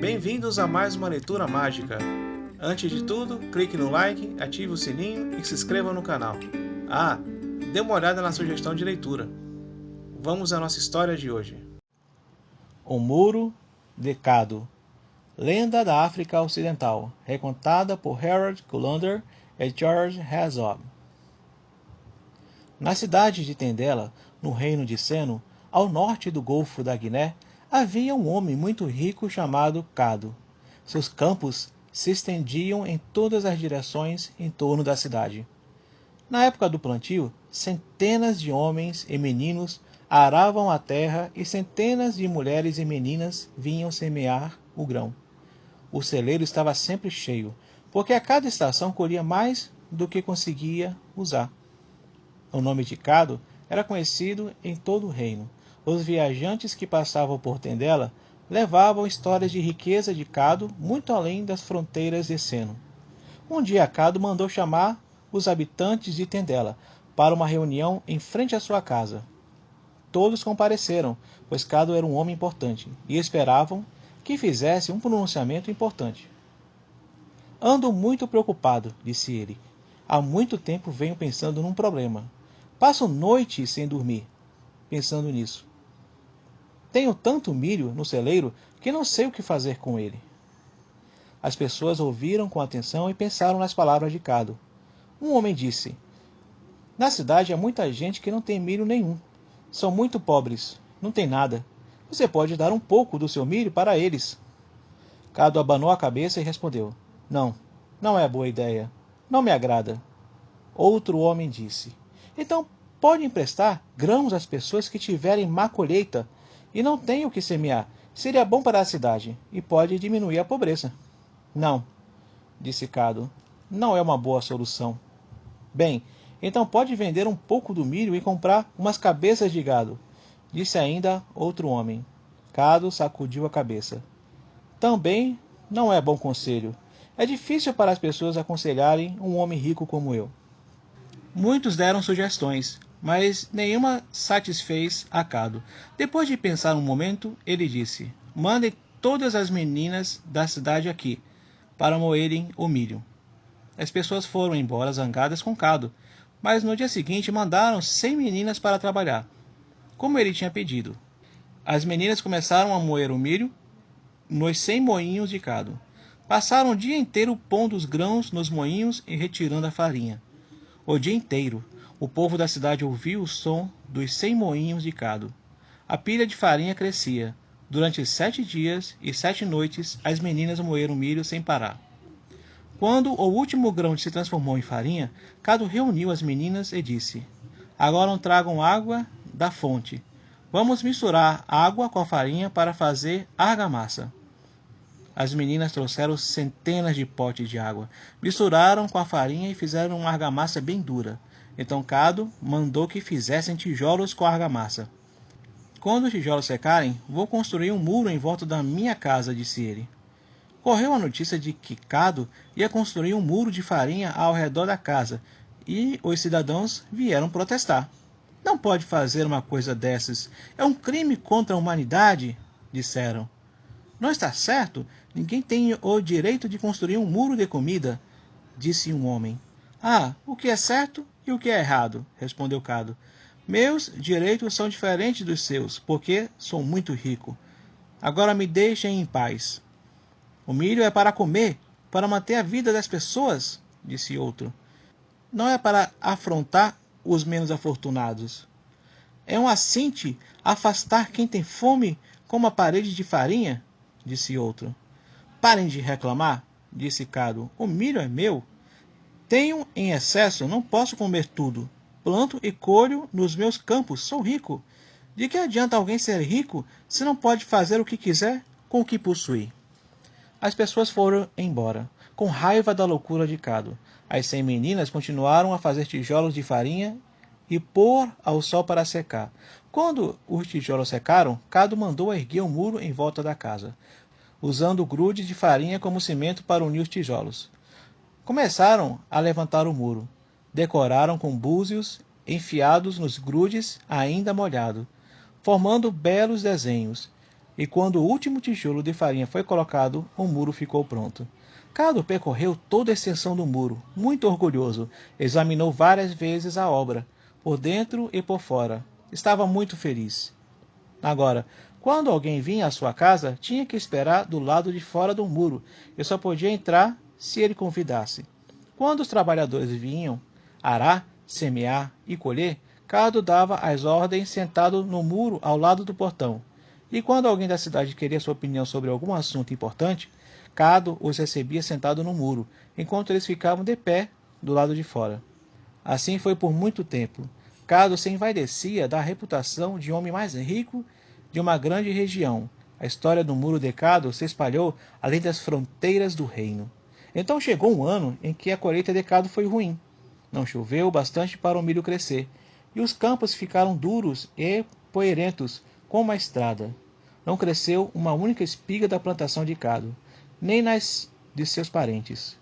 Bem-vindos a mais uma leitura mágica. Antes de tudo, clique no like, ative o sininho e se inscreva no canal. Ah, dê uma olhada na sugestão de leitura. Vamos à nossa história de hoje. O Muro de Cado. Lenda da África Ocidental, recontada por Harold Kullander e George Herzog. Na cidade de Tendela, no reino de Seno, ao norte do Golfo da Guiné, havia um homem muito rico chamado Cado. Seus campos se estendiam em todas as direções em torno da cidade. Na época do plantio, centenas de homens e meninos aravam a terra e centenas de mulheres e meninas vinham semear o grão. O celeiro estava sempre cheio, porque a cada estação colhia mais do que conseguia usar. O nome de Cado era conhecido em todo o reino. Os viajantes que passavam por Tendela levavam histórias de riqueza de Cado muito além das fronteiras de Seno. Um dia Cado mandou chamar os habitantes de Tendela para uma reunião em frente à sua casa. Todos compareceram, pois Cado era um homem importante, e esperavam que fizesse um pronunciamento importante. Ando muito preocupado, disse ele. Há muito tempo venho pensando num problema. Passo noites sem dormir, pensando nisso. Tenho tanto milho no celeiro que não sei o que fazer com ele. As pessoas ouviram com atenção e pensaram nas palavras de Cado. Um homem disse: Na cidade há muita gente que não tem milho nenhum. São muito pobres, não tem nada. Você pode dar um pouco do seu milho para eles. Cado abanou a cabeça e respondeu: Não, não é boa ideia. Não me agrada. Outro homem disse: Então pode emprestar grãos às pessoas que tiverem má colheita e não têm o que semear. Seria bom para a cidade e pode diminuir a pobreza. Não, disse Cado. Não é uma boa solução. Bem, então pode vender um pouco do milho e comprar umas cabeças de gado, disse ainda outro homem. Cado sacudiu a cabeça. Também não é bom conselho. É difícil para as pessoas aconselharem um homem rico como eu. Muitos deram sugestões, mas nenhuma satisfez a Cado. Depois de pensar um momento, ele disse: Mandem todas as meninas da cidade aqui, para moerem o milho. As pessoas foram embora zangadas com Cado, mas no dia seguinte mandaram 100 meninas para trabalhar, como ele tinha pedido. As meninas começaram a moer o milho nos 100 moinhos de Cado. Passaram o dia inteiro pondo os grãos nos moinhos e retirando a farinha. O dia inteiro, o povo da cidade ouvia o som dos 100 moinhos de Cado. A pilha de farinha crescia. Durante 7 dias e 7 noites, as meninas moeram milho sem parar. Quando o último grão se transformou em farinha, Cado reuniu as meninas e disse: Agora tragam água da fonte. Vamos misturar água com a farinha para fazer argamassa. As meninas trouxeram centenas de potes de água, misturaram com a farinha e fizeram uma argamassa bem dura. Então Cado mandou que fizessem tijolos com a argamassa. Quando os tijolos secarem, vou construir um muro em volta da minha casa, disse ele. Correu a notícia de que Cado ia construir um muro de farinha ao redor da casa, e os cidadãos vieram protestar. Não pode fazer uma coisa dessas. É um crime contra a humanidade, disseram. Não está certo? Ninguém tem o direito de construir um muro de comida, disse um homem. Ah, o que é certo e o que é errado, respondeu Cado. Meus direitos são diferentes dos seus, porque sou muito rico. Agora me deixem em paz. O milho é para comer, para manter a vida das pessoas, disse outro. Não é para afrontar os menos afortunados. É um assinte afastar quem tem fome com uma parede de farinha, disse outro. Parem de reclamar, disse Cado. O milho é meu. Tenho em excesso, não posso comer tudo. Planto e colho nos meus campos, sou rico. De que adianta alguém ser rico se não pode fazer o que quiser com o que possui? As pessoas foram embora, com raiva da loucura de Cado. As 100 meninas continuaram a fazer tijolos de farinha e pôr ao sol para secar. Quando os tijolos secaram, Cado mandou erguer um muro em volta da casa, usando grudes de farinha como cimento para unir os tijolos. Começaram a levantar o muro. Decoraram com búzios enfiados nos grudes ainda molhados, formando belos desenhos. e quando o último tijolo de farinha foi colocado, o muro ficou pronto. Cado percorreu toda a extensão do muro, muito orgulhoso, examinou várias vezes a obra, por dentro e por fora. Estava muito feliz. Agora, quando alguém vinha à sua casa, tinha que esperar do lado de fora do muro e só podia entrar se ele convidasse. Quando os trabalhadores vinham arar, semear e colher, Cado dava as ordens sentado no muro ao lado do portão. E quando alguém da cidade queria sua opinião sobre algum assunto importante, Cado os recebia sentado no muro, enquanto eles ficavam de pé do lado de fora. Assim foi por muito tempo. Cado se envaidecia da reputação de homem mais rico de uma grande região. A história do muro de Cado se espalhou além das fronteiras do reino. Então chegou um ano em que a colheita de Cado foi ruim. Não choveu bastante para o milho crescer, e os campos ficaram duros e poeirentos como uma estrada. Não cresceu uma única espiga da plantação de Cado, nem nas de seus parentes.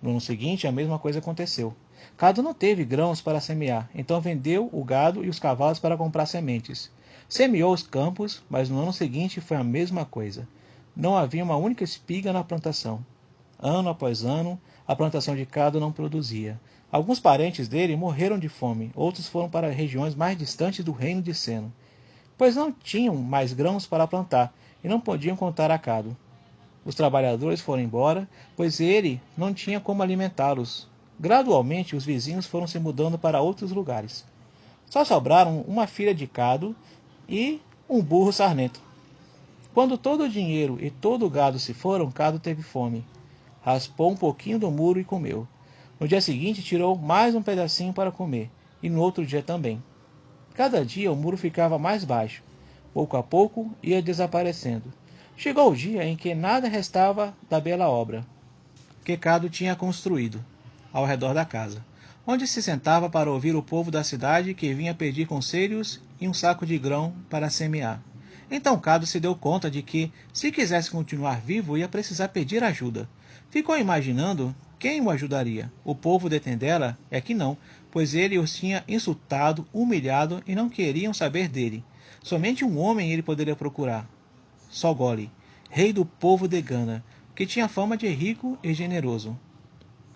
No ano seguinte, a mesma coisa aconteceu. Cado não teve grãos para semear, então vendeu o gado e os cavalos para comprar sementes. Semeou os campos, mas no ano seguinte foi a mesma coisa. Não havia uma única espiga na plantação. Ano após ano, a plantação de Cado não produzia. Alguns parentes dele morreram de fome, outros foram para regiões mais distantes do reino de Seno, pois não tinham mais grãos para plantar e não podiam contar a Cado. Os trabalhadores foram embora, pois ele não tinha como alimentá-los. Gradualmente, os vizinhos foram se mudando para outros lugares. Só sobraram uma filha de Cado e um burro sarnento. Quando todo o dinheiro e todo o gado se foram, Cado teve fome. Raspou um pouquinho do muro e comeu. No dia seguinte, tirou mais um pedacinho para comer, e no outro dia também. Cada dia o muro ficava mais baixo. Pouco a pouco ia desaparecendo. Chegou o dia em que nada restava da bela obra que Cado tinha construído ao redor da casa, onde se sentava para ouvir o povo da cidade que vinha pedir conselhos e um saco de grão para semear. Então Cado se deu conta de que, se quisesse continuar vivo, ia precisar pedir ajuda. Ficou imaginando quem o ajudaria. O povo de Tendela é que não, pois ele os tinha insultado, humilhado e não queriam saber dele. Somente um homem ele poderia procurar: Sogoli, rei do povo de Gana, que tinha fama de rico e generoso.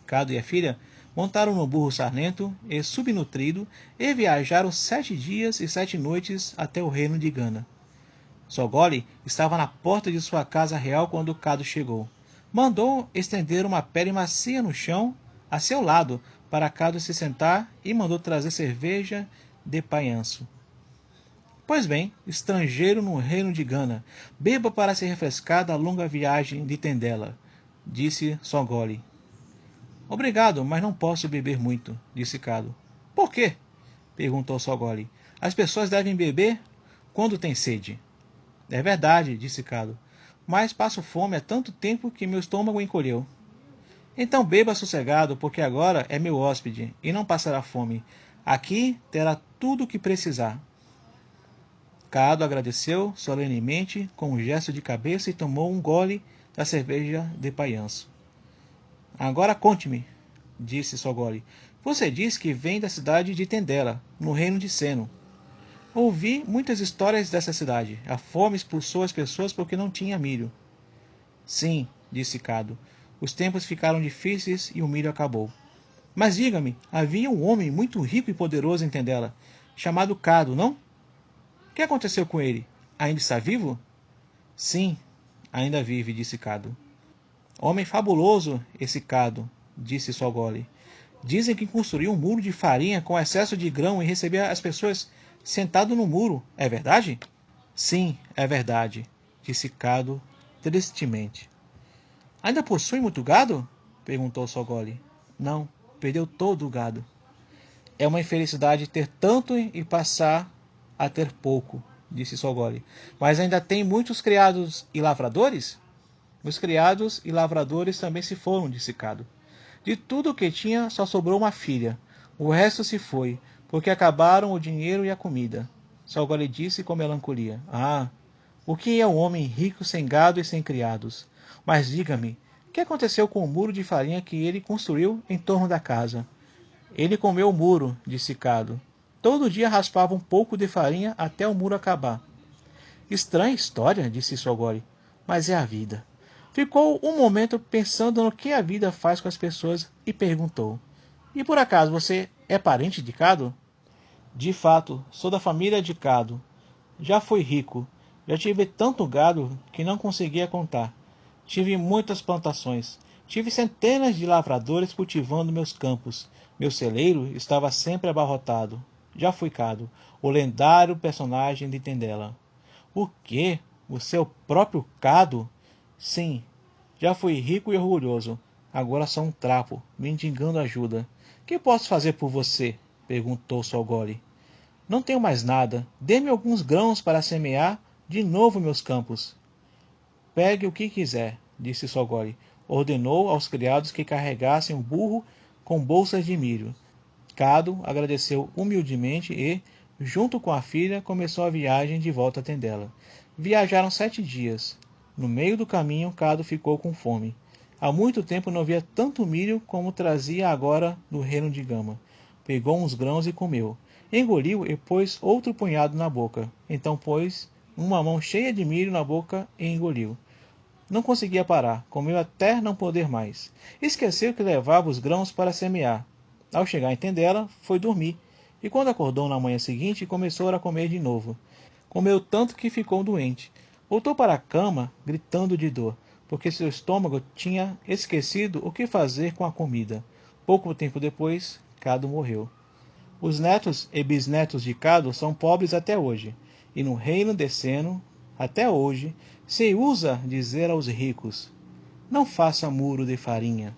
Cado e a filha montaram no burro sarnento e subnutrido e viajaram 7 dias e 7 noites até o reino de Gana. Sogoli estava na porta de sua casa real quando Cado chegou. Mandou estender uma pele macia no chão a seu lado para Cado se sentar e mandou trazer cerveja de paianço. Pois bem, estrangeiro no reino de Gana, beba para se refrescar da longa viagem de Tendela, disse Sogoli. Obrigado, mas não posso beber muito, disse Cado. Por quê? Perguntou Sogoli. As pessoas devem beber quando têm sede. É verdade, disse Cado, mas passo fome há tanto tempo que meu estômago encolheu. Então beba sossegado, porque agora é meu hóspede e não passará fome. Aqui terá tudo o que precisar. Cado agradeceu solenemente com um gesto de cabeça e tomou um gole da cerveja de paianço. Agora conte-me, disse Sogoli. Você diz que vem da cidade de Tendela, no reino de Seno. Ouvi muitas histórias dessa cidade. A fome expulsou as pessoas porque não tinha milho. Sim, disse Cado. Os tempos ficaram difíceis e o milho acabou. Mas diga-me, havia um homem muito rico e poderoso em Tendela, chamado Cado, não? O que aconteceu com ele? Ainda está vivo? Sim, ainda vive, disse Cado. Homem fabuloso esse Cado, disse Sogoli. Dizem que construiu um muro de farinha com excesso de grão e recebia as pessoas sentado no muro. É verdade? Sim, é verdade, disse Cado tristemente. Ainda possui muito gado? Perguntou Sogoli. Não, perdeu todo o gado. É uma infelicidade ter tanto e passar a ter pouco, disse Sogoli. Mas ainda tem muitos criados e lavradores? Os criados e lavradores também se foram, disse Cado. De tudo o que tinha, só sobrou uma filha. O resto se foi, porque acabaram o dinheiro e a comida. Sogoli disse com melancolia. Ah, o que é um homem rico sem gado e sem criados? Mas diga-me, o que aconteceu com o muro de farinha que ele construiu em torno da casa? Ele comeu o muro, disse Cado. Todo dia raspava um pouco de farinha até o muro acabar. Estranha história, disse Sogori, mas é a vida. Ficou um momento pensando no que a vida faz com as pessoas e perguntou: E por acaso você é parente de Kado? De fato, sou da família de Kado. Já fui rico. Já tive tanto gado que não conseguia contar. Tive muitas plantações. Tive centenas de lavradores cultivando meus campos. Meu celeiro estava sempre abarrotado. Já fui Kado, o lendário personagem de Tendela. O quê? O seu próprio Kado? Sim, já fui rico e orgulhoso. Agora sou um trapo, mendigando ajuda. Que posso fazer por você? Perguntou Sogori. Não tenho mais nada. Dê-me alguns grãos para semear de novo meus campos. Pegue o que quiser, disse Sogori. Ordenou aos criados que carregassem um burro com bolsas de milho. Kado agradeceu humildemente e, junto com a filha, começou a viagem de volta a Tendela. Viajaram 7 dias. No meio do caminho, Kado ficou com fome. Há muito tempo não via tanto milho como trazia agora do reino de Gama. Pegou uns grãos e comeu. Engoliu e pôs outro punhado na boca. Então pôs uma mão cheia de milho na boca e engoliu. Não conseguia parar, comeu até não poder mais. Esqueceu que levava os grãos para semear. Ao chegar em Tendela, foi dormir, e quando acordou na manhã seguinte, começou a comer de novo. Comeu tanto que ficou doente. Voltou para a cama, gritando de dor, porque seu estômago tinha esquecido o que fazer com a comida. Pouco tempo depois, Kado morreu. Os netos e bisnetos de Kado são pobres até hoje, e no reino de Seno, até hoje, se usa dizer aos ricos: não faça muro de farinha.